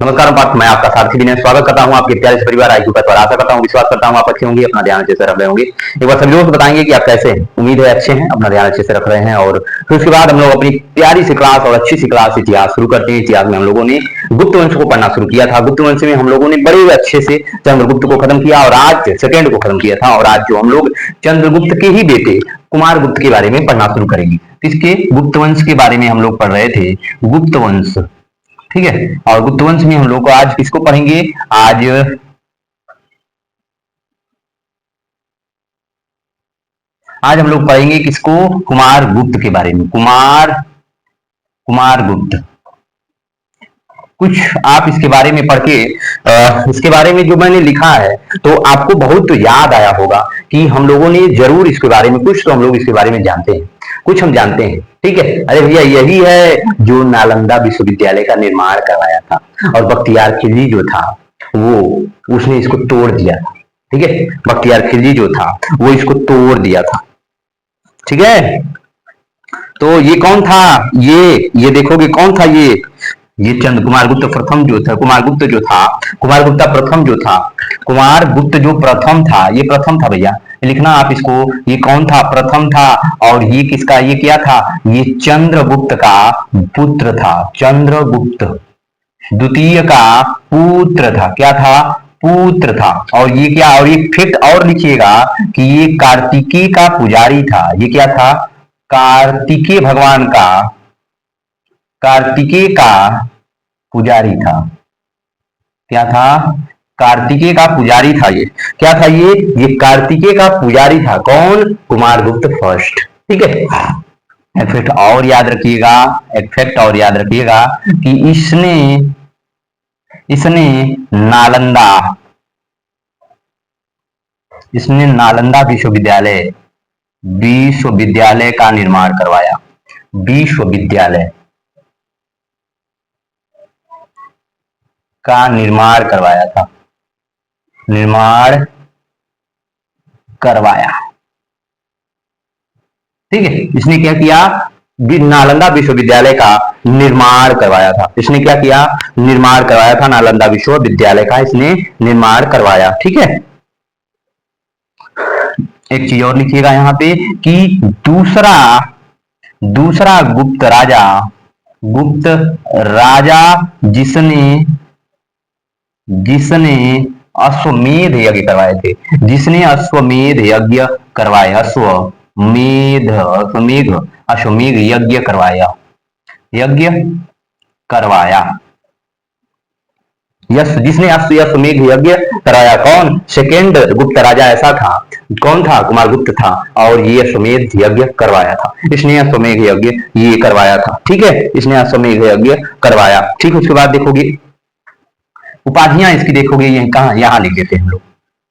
नमस्कार पार्थ, मैं आपका सारथी विनय स्वागत करता हूं आपके प्यारे से परिवार आईक्यू का। आशा करता हूं, विश्वास करता हूं आप अच्छे होंगे, अपना ध्यान अच्छे से रख रहे होंगे। एक बार सभी दोस्त बताएंगे कि आप कैसे हैं। उम्मीद है अच्छे हैं, अपना ध्यान अच्छे से रख रहे हैं। और फिर उसके बाद हम लोग अपनी प्यारी सी क्लास और अच्छी सी क्लास इतिहास शुरू करते हैं। इतिहास में हम लोगों ने गुप्त वंश को पढ़ना शुरू किया था। गुप्त वंश में हम लोगों ने बड़े अच्छे से चंद्रगुप्त को खत्म किया और आज सेकेंड को खत्म किया था। और आज जो हम लोग चंद्रगुप्त के ही बेटे कुमार गुप्त के बारे में पढ़ना शुरू करेंगे। इसके गुप्त वंश के बारे में हम लोग पढ़ रहे थे, गुप्त वंश। ठीक है, और गुप्त वंश में हम लोग को आज किसको पढ़ेंगे? आज हम लोग पढ़ेंगे किसको? कुमार गुप्त के बारे में। कुमार गुप्त। कुछ आप इसके बारे में पढ़ के इसके बारे में जो मैंने लिखा है तो आपको बहुत याद आया होगा कि हम लोगों ने जरूर इसके बारे में कुछ तो हम लोग इसके बारे में जानते हैं, कुछ हम जानते हैं। ठीक है, अरे भैया यही है जो नालंदा विश्वविद्यालय का निर्माण करवाया था और बख्तियार खिलजी जो था वो उसने इसको तोड़ दिया था। ठीक है, बख्तियार खिलजी जो था वो इसको तोड़ दिया था। ठीक है, तो ये कौन था? ये देखोगे कौन था? ये चंद्र कुमार गुप्त प्रथम जो था, कुमार गुप्त जो था, कुमार गुप्ता प्रथम जो था, कुमार गुप्त जो प्रथम था, ये प्रथम था भैया, लिखना आप इसको। ये कौन था? प्रथम था। और ये किसका? ये क्या था? ये चंद्रगुप्त का पुत्र था। चंद्रगुप्त द्वितीय का पुत्र था। क्या था? पुत्र था। और ये क्या? और ये फैक्ट और लिखिएगा कि ये कार्तिकेय का पुजारी था। ये क्या था? कार्तिकेय भगवान का, कार्तिकेय का पुजारी था। क्या था? कार्तिकेय का पुजारी था। ये क्या था? ये कार्तिकेय का पुजारी था। कौन? कुमार गुप्त फर्स्ट। ठीक है, एक फैक्ट और याद रखिएगा, एक फैक्ट और याद रखिएगा कि इसने नालंदा विश्वविद्यालय का निर्माण करवाया। विश्वविद्यालय का निर्माण करवाया था। निर्माण करवाया। ठीक है, इसने क्या किया? नालंदा विश्वविद्यालय का निर्माण करवाया था। इसने क्या किया? निर्माण करवाया था। नालंदा विश्वविद्यालय का इसने निर्माण करवाया। ठीक है, एक चीज और लिखिएगा यहाँ पे कि दूसरा गुप्त राजा जिसने अश्वमेध यज्ञ करवाए थे। जिसने अश्वमेध यज्ञ करवाए, अश्वमेध यज्ञ करवाया। यस, जिसने अश्वमेध यज्ञ कराया। कौन? सेकेंड गुप्त राजा ऐसा था। कौन था? कुमार गुप्त था। और ये अश्वमेध यज्ञ करवाया था। इसने अश्वमेध यज्ञ ये करवाया था। ठीक है, इसने अश्वमेध यज्ञ करवाया। ठीक है, उसके बाद देखोगे उपाधियां इसकी, देखोगे ये कहा, यहां लिखे थे हम लोग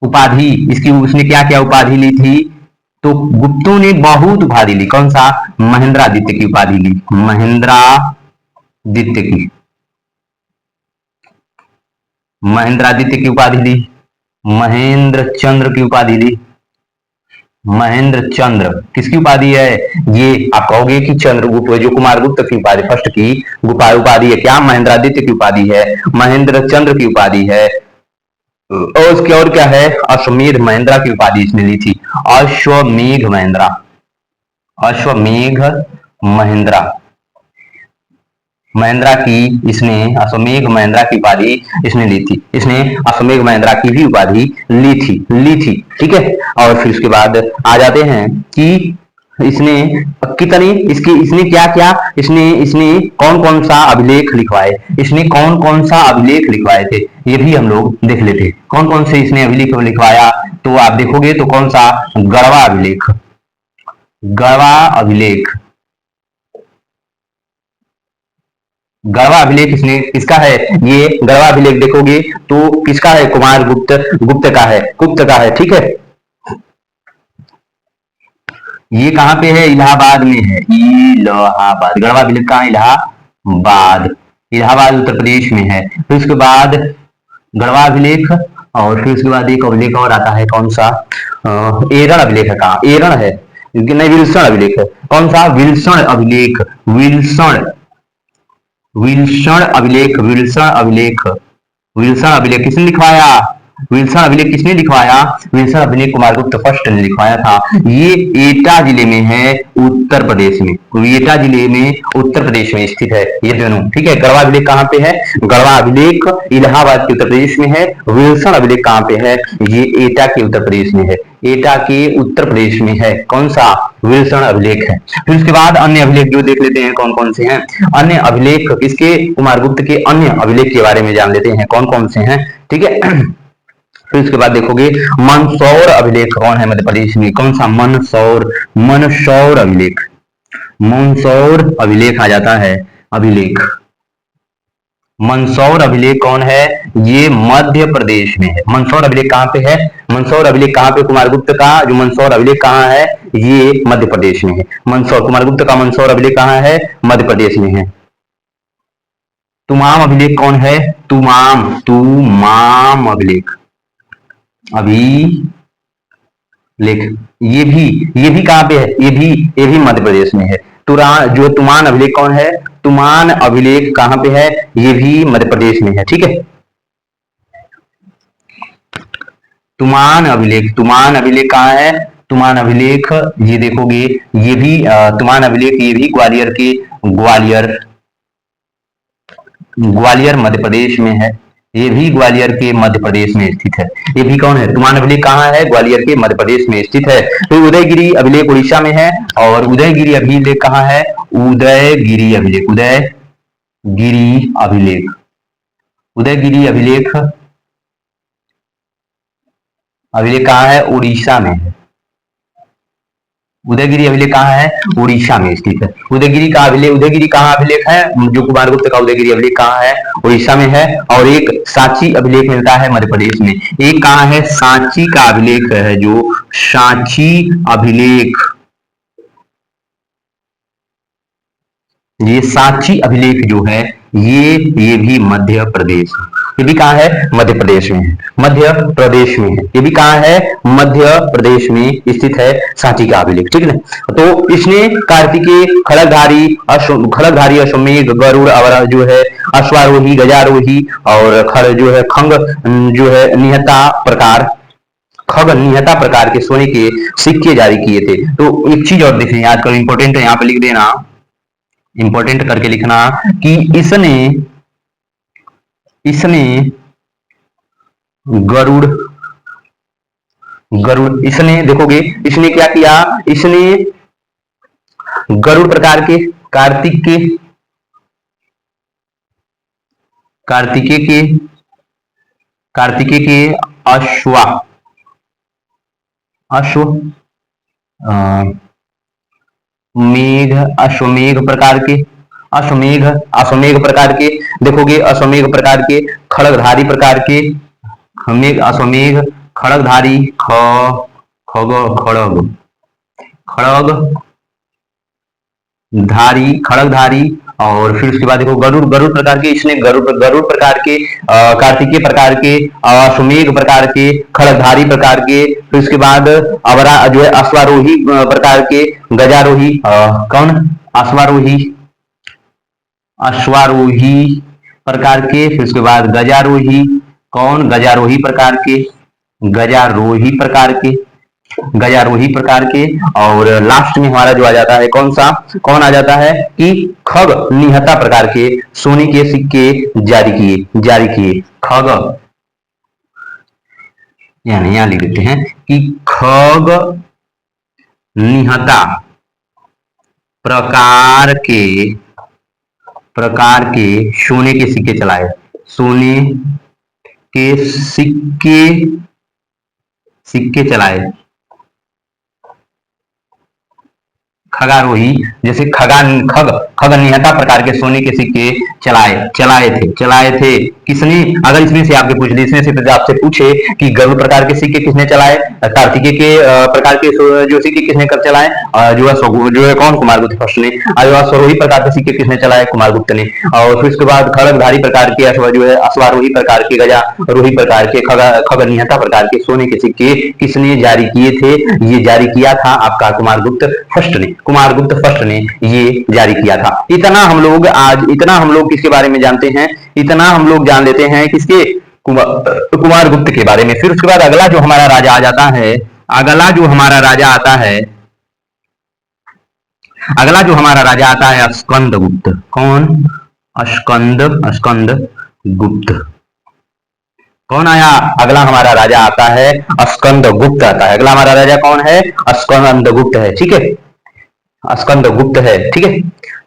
उपाधि इसकी। उसने क्या क्या उपाधि ली थी? तो गुप्तों ने बहुत उपाधि ली। कौन सा? महेंद्रादित्य की उपाधि ली। महेंद्रादित्य की उपाधि ली। महेंद्र चंद्र की उपाधि ली। महेंद्र चंद्र किसकी उपाधि है? ये आप कहोगे कि चंद्रगुप्त जो कुमार गुप्त की उपाधि फर्स्ट की उपाधि है क्या? महेंद्रादित्य की उपाधि है, महेंद्र चंद्र की उपाधि है। और उसके और क्या है? अश्वमेध महेंद्रा की उपाधि इसने ली थी। अश्वमेघ महेंद्रा की इसने अश्वमेघ महेंद्रा की उपाधि इसने ली थी। इसने अश्वमेघ महेंद्रा की भी उपाधि ली थी। ठीक है, और फिर उसके बाद आ जाते हैं कि इसने क्या क्या इसने कौन कौन सा अभिलेख लिखवाए। इसने कौन कौन सा अभिलेख लिखवाए थे ये भी हम लोग देख लेते। कौन कौन से इसने अभिलेख लिखवाया? तो आप देखोगे तो कौन सा? गढ़वा अभिलेख। गढ़वा अभिलेख इसने किसका है? ये गढ़वा अभिलेख देखोगे तो किसका है? कुमार गुप्त का है। ठीक है, ये कहां पे है? इलाहाबाद में है। इलाहाबाद गढ़वा अभिलेख कहां? इलाहाबाद उत्तर प्रदेश में है। फिर उसके बाद गढ़वा अभिलेख, और फिर उसके बाद एक अभिलेख और आता है। कौन सा? एरण अभिलेख है। कहां? एरण है नहीं, विल्सन अभिलेख है। कौन सा? विल्सन अभिलेख। विल्सन अभिलेख, विल्सन अभिलेख, विल्सन अभिलेख किसने लिखवाया? विल्सन अभिलेख किसने लिखवाया? विल्सन अभिलेख कुमारगुप्त फर्स्ट ने लिखवाया था। ये एटा जिले में है, उत्तर प्रदेश में। एटा जिले में उत्तर प्रदेश में स्थित है ये दोनों, ठीक है। गढ़वा अभिलेख कहाँ पे है? गढ़वा अभिलेख इलाहाबाद के उत्तर प्रदेश में है। विल्सन अभिलेख कहाँ पे है? ये एटा के उत्तर प्रदेश में है। एटा के उत्तर प्रदेश में है। कौन सा? विल्सन अभिलेख है। फिर उसके बाद अन्य अभिलेख जो देख लेते हैं कौन कौन से हैं। अन्य अभिलेख किसके? कुमारगुप्त के अन्य अभिलेख के बारे में जान लेते हैं कौन कौन से हैं, ठीक है। फिर उसके बाद देखोगे मंदसौर अभिलेख कौन है मध्य प्रदेश में? कौन सा? मंदसौर, मंदसौर अभिलेख, मंदसौर अभिलेख आ जाता है। अभिलेख, मंदसौर अभिलेख कौन है? ये मध्य प्रदेश में है। मंदसौर अभिलेख कहाँ पे है? मंदसौर अभिलेख कहाँ पे? कुमारगुप्त का जो मंदसौर अभिलेख कहाँ है? ये मध्य प्रदेश में है। मंदसौर, कुमारगुप्त का मंदसौर अभिलेख कहाँ है? मध्य प्रदेश में है। तुमाम अभिलेख कौन है? तुमाम, तुमाम अभिलेख, अभिलेख ये भी कहाँ पे है? ये भी मध्य प्रदेश में है। जो तुमान अभिलेख कौन है? तुमान अभिलेख कहाँ पे है? ये भी मध्य प्रदेश में है, ठीक है। तुमान अभिलेख, तुमान अभिलेख कहाँ है? तुमान अभिलेख ये देखोगे ये भी तुमान अभिलेख ये भी ग्वालियर के, ग्वालियर, ग्वालियर मध्य प्रदेश में है। ये भी ग्वालियर के मध्य प्रदेश में स्थित है। ये भी कौन है? तुमान अभिलेख कहाँ है? ग्वालियर के मध्य प्रदेश में स्थित है। तो उदयगिरी अभिलेख उड़ीसा में है। और उदयगिरी अभिलेख कहाँ है? उदयगिरी अभिलेख, उदयगिरी अभिलेख, उदयगिरी अभिलेख, अभिलेख कहाँ है? उड़ीसा में है। उदयगिरी अभिलेख कहाँ है? उड़ीसा में स्थित है। उदयगिरी का अभिलेख, उदयगिरी कहाँ अभिलेख है? जो कुमारगुप्त का उदयगिरी अभिलेख कहाँ है? उड़ीसा में है। और एक सांची अभिलेख मिलता है मध्य प्रदेश में। एक कहाँ है? सांची का अभिलेख है, जो सांची अभिलेख, ये सांची अभिलेख जो है ये भी मध्य प्रदेश है। ये भी कहाँ है? मध्य प्रदेश में है। मध्य प्रदेश में है। ये भी कहाँ है? मध्य प्रदेश में स्थित है सांची का अभिलेख, ठीक है। तो इसने कार्तिकेय, खड़गधारी, खड़गधारी, अश्वमेध, गरुड़, अवरा जो है, अश्वारोही, गजारोही और खड़ जो है, खंग जो है, निहत्ता प्रकार, खग निहत्ता प्रकार के सोने के सिक्के जारी किए थे। तो एक चीज और देखिए, याद करो, इंपॉर्टेंट है, यहाँ पे लिख देना, इंपॉर्टेंट करके लिखना कि इसने गरुड़, इसने देखोगे इसने क्या किया? इसने गरुड़ प्रकार के, कार्तिकेय के अश्वमेघ प्रकार के, अश्वमेघ प्रकार के, देखोगे अश्वमेघ प्रकार के, खड़गधारी प्रकार के, अश्वमेघ, खड़गधारी, खड़गधारी और फिर उसके बाद देखो गरुड़ प्रकार के, इसने गरुड़ प्रकार के, कार्तिकेय प्रकार के, अश्वमेघ प्रकार के, खड़गधारी प्रकार के, फिर उसके बाद अवरा जो है अश्वारोही प्रकार के, गजारोही, कौन? अश्वारोही प्रकार के, फिर उसके बाद गजारोही, कौन? गजारोही प्रकार के, गजारोही प्रकार के, और लास्ट में हमारा जो आ जाता है कौन सा? कौन आ जाता है कि खग निहत्ता प्रकार के सोने के सिक्के जारी किए। खग, यानी यहां लिख देते हैं कि खग निहत्ता प्रकार के सोने के सिक्के चलाए, सोने के सिक्के चलाए। खगारोही, जैसे खग निहत्ता प्रकार के सोने के सिक्के चलाए थे। किसने? अगर इसमें से आपके पूछ ले, इसमें से आपसे पूछे कि गरुड़ प्रकार के सिक्के किसने चलाए, कार्तिकेय के प्रकार के जो सिक्के किसने कब चलाए, जो है कौन? कुमारगुप्त फर्स्ट ने। अश्वारोही प्रकार के सिक्के किसने चलाए? कुमारगुप्त ने। और फिर उसके बाद खड़गधारी प्रकार के, जो है अश्वारोही प्रकार के, गजारोही प्रकार के, खग निहत्ता प्रकार के सोने के सिक्के किसने जारी किए थे? ये जारी किया था आपका कुमारगुप्त फर्स्ट ने ये जारी किया था। इतना हम लोग किसके बारे में जानते हैं, इतना हम लोग जान लेते हैं किसके, कुमार गुप्त के बारे में। फिर उसके बाद अगला जो हमारा राजा आ जाता है, अगला जो हमारा राजा आता है, अगला जो हमारा राजा आता है स्कंद गुप्त। कौन? स्कंद, स्कंद गुप्त। कौन आया? अगला हमारा राजा आता है स्कंद गुप्त आता है। अगला हमारा राजा कौन है? स्कंद गुप्त है। ठीक है, स्कंद गुप्त है। ठीक है,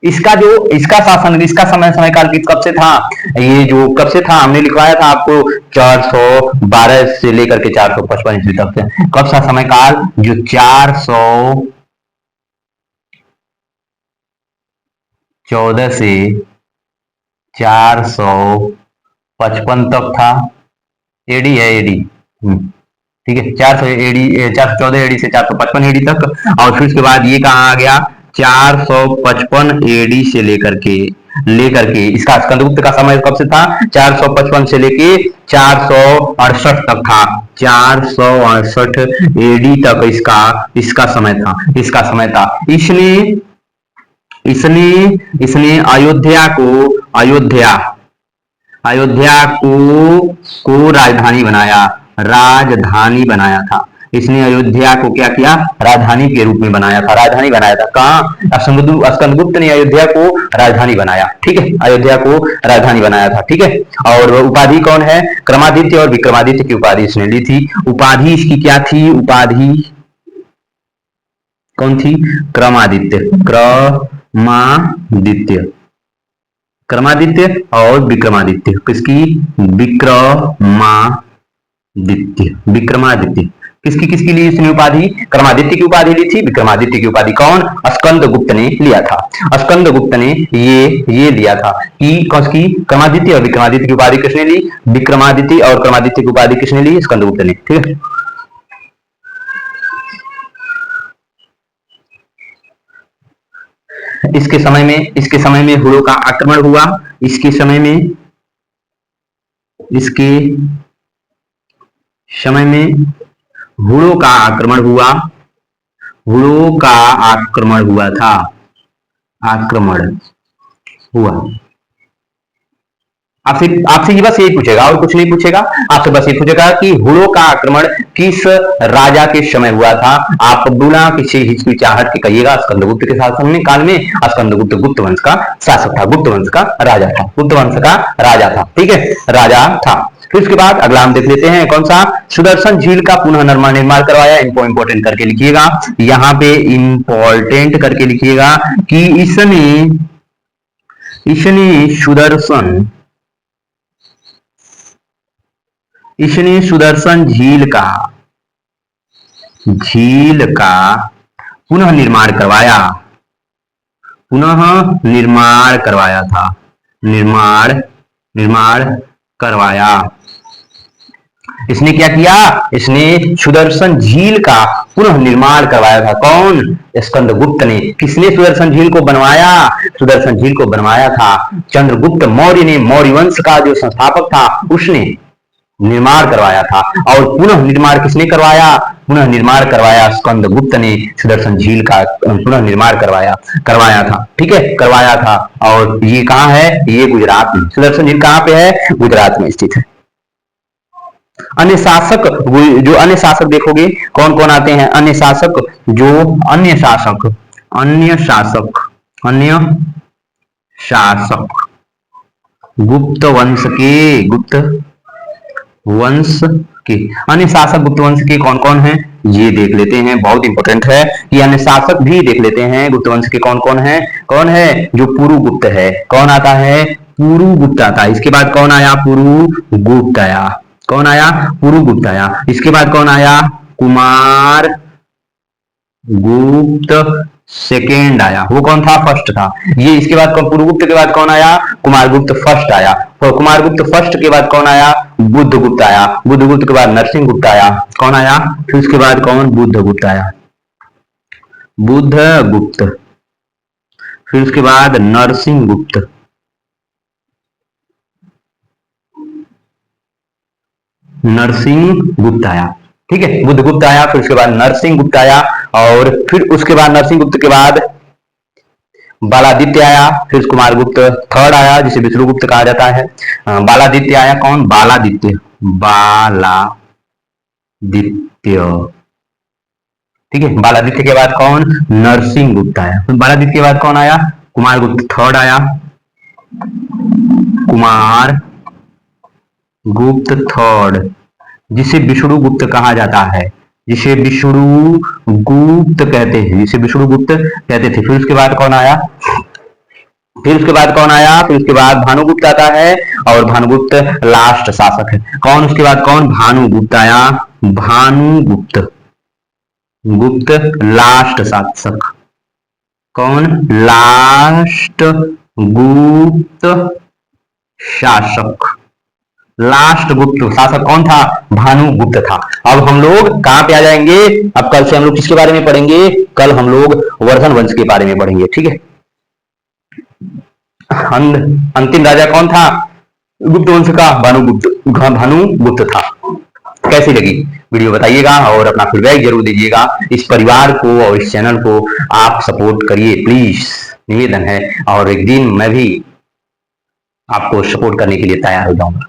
इसका जो इसका शासन, इसका समय काल कब से था, ये जो कब से था हमने लिखवाया था आपको 412 से लेकर के 455 ईस्वी तक से। कब सा समय काल? जो 414 से 455 तक था। एडी है, एडी। ठीक है, 400 एडी, 414 एडी से 455 एडी तक। और फिर उसके बाद ये कहाँ आ गया? 455 एडी से लेकर के इसका स्कंदगुप्त का समय कब से था? 455 से लेके 468 तक था। 468 एडी तक इसका समय था, इसका समय था। इसने अयोध्या को राजधानी बनाया था। इसने अयोध्या को क्या किया? राजधानी के रूप में बनाया था, राजधानी बनाया था। कहाँ? स्कंदगुप्त ने अयोध्या को राजधानी बनाया। ठीक है, अयोध्या को राजधानी बनाया था। ठीक है, और उपाधि कौन है? क्रमादित्य और विक्रमादित्य की उपाधि इसने ली थी। उपाधि इसकी क्या थी? उपाधि कौन थी? क्रमादित्य, क्रमादित्य और विक्रमादित्य। किसकी? विक्रमादित्य। किसकी ली इसने उपाधि? क्रमादित्य की उपाधि ली थी। विक्रमादित्य की उपाधि कौन? स्कंदगुप्त ने लिया था। स्कंदगुप्त ने ये लिया था कि किसकी? क्रमादित्य और विक्रमादित्य की उपाधि किसने ली? विक्रमादित्य और क्रमादित्य की उपाधि किसने ली? स्कंदगुप्त ने। ठीक है, इसके समय में हुड़ों का आक्रमण हुआ। इसके समय में हुड़ों का आक्रमण हुआ। आपसे ये बस यही पूछेगा और कुछ नहीं पूछेगा। आपसे बस ये पूछेगा कि हुड़ों का आक्रमण किस राजा के समय हुआ था। आप बिना किसी हिचकिचाहट के कहिएगा स्कंदगुप्त के शासन में काल में। स्कंदगुप्त गुप्त वंश का शासक था, गुप्त वंश का राजा था, गुप्त वंश का राजा था। ठीक है, राजा था। फिर उसके बाद अगला हम देख लेते हैं कौन सा? सुदर्शन झील का पुनः निर्माण करवाया। इनको इंपोर्टेंट करके लिखिएगा, यहाँ पे इंपोर्टेंट करके लिखिएगा कि इसने सुदर्शन झील का पुनः निर्माण करवाया। इसने क्या किया? इसने सुदर्शन झील का पुनः निर्माण करवाया था। कौन? स्कंदगुप्त ने। किसने सुदर्शन झील को बनवाया? सुदर्शन झील को बनवाया था चंद्रगुप्त मौर्य ने। मौर्य वंश का जो संस्थापक था उसने निर्माण करवाया था। और पुनः निर्माण किसने करवाया? पुनः निर्माण करवाया स्कंदगुप्त ने। सुदर्शन झील का पुनः निर्माण करवाया था। ठीक है, करवाया था। और ये कहाँ है? ये गुजरात में। सुदर्शन झील कहाँ पे है? गुजरात में स्थित है। अन्य शासक देखोगे कौन कौन आते हैं? अन्य शासक गुप्त वंश के अन्य शासक गुप्त वंश के कौन कौन हैं? ये देख लेते हैं, बहुत इंपॉर्टेंट है कि अन्य शासक भी देख लेते हैं गुप्त वंश के कौन कौन है। कौन है? जो पुरुगुप्त है। कौन आता है? पुरुगुप्त आता है। इसके बाद कौन आया? पुरुगुप्त आया। कौन आया? पुरुगुप्त आया। इसके बाद कौन आया? कुमार गुप्त सेकेंड आया। वो कौन था? फर्स्ट था। ये इसके बाद पुरुगुप्त के बाद कौन आया? कुमारगुप्त फर्स्ट आया। तो कुमारगुप्त फर्स्ट के बाद कौन आया? बुद्धगुप्त आया। बुद्धगुप्त के बाद नरसिंहगुप्त आया। कौन आया? फिर उसके बाद कौन? बुद्धगुप्त आया। बुद्धगुप्त। फिर उसके बाद नरसिंहगुप्त। नरसिंहगुप्त आया। ठीक है, बुद्धगुप्त आया। फिर उसके बाद नरसिंहगुप्त आया। और फिर उसके बाद नरसिंहगुप्त के बाद बालादित्य आया, फिर कुमारगुप्त थर्ड आया जिसे विष्णुगुप्त कहा जाता है। बालादित्य आया, कौन? बालादित्य, बालादित्य, ठीक है। बालादित्य के बाद कौन? नरसिंह गुप्त आया। बालादित्य के बाद कौन आया? कुमारगुप्त थर्ड आया, कुमार गुप्त थर्ड, जिसे विष्णुगुप्त कहा जाता है, जिसे विष्णुगुप्त कहते हैं, जिसे विष्णुगुप्त कहते थे। फिर उसके बाद कौन आया? फिर उसके बाद कौन आया? फिर उसके बाद भानुगुप्त आता है, और भानुगुप्त लास्ट शासक है। कौन? उसके बाद कौन? भानुगुप्त आया, भानुगुप्त, गुप्त लास्ट शासक। कौन? लास्ट गुप्त शासक। लास्ट गुप्त शासक कौन था? भानुगुप्त था। अब हम लोग कहां पे आ जाएंगे? अब कल से हम लोग किसके बारे में पढ़ेंगे? कल हम लोग वर्धन वंश के बारे में पढ़ेंगे, ठीक है। अंतिम राजा कौन था गुप्त वंश का? भानुगुप्त था। कैसी लगी वीडियो बताइएगा, और अपना फीडबैक जरूर दीजिएगा। इस परिवार को और इस चैनल को आप सपोर्ट करिए प्लीज, निवेदन है। और एक दिन मैं भी आपको सपोर्ट करने के लिए तैयार हो जाऊंगा,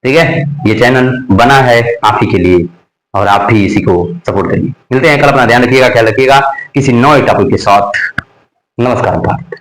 ठीक है। ये चैनल बना है आप ही के लिए, और आप भी इसी को सपोर्ट करिए। मिलते हैं कल, अपना ध्यान रखिएगा, ख्याल रखिएगा किसी नए टॉपिक के साथ। नमस्कार भारत।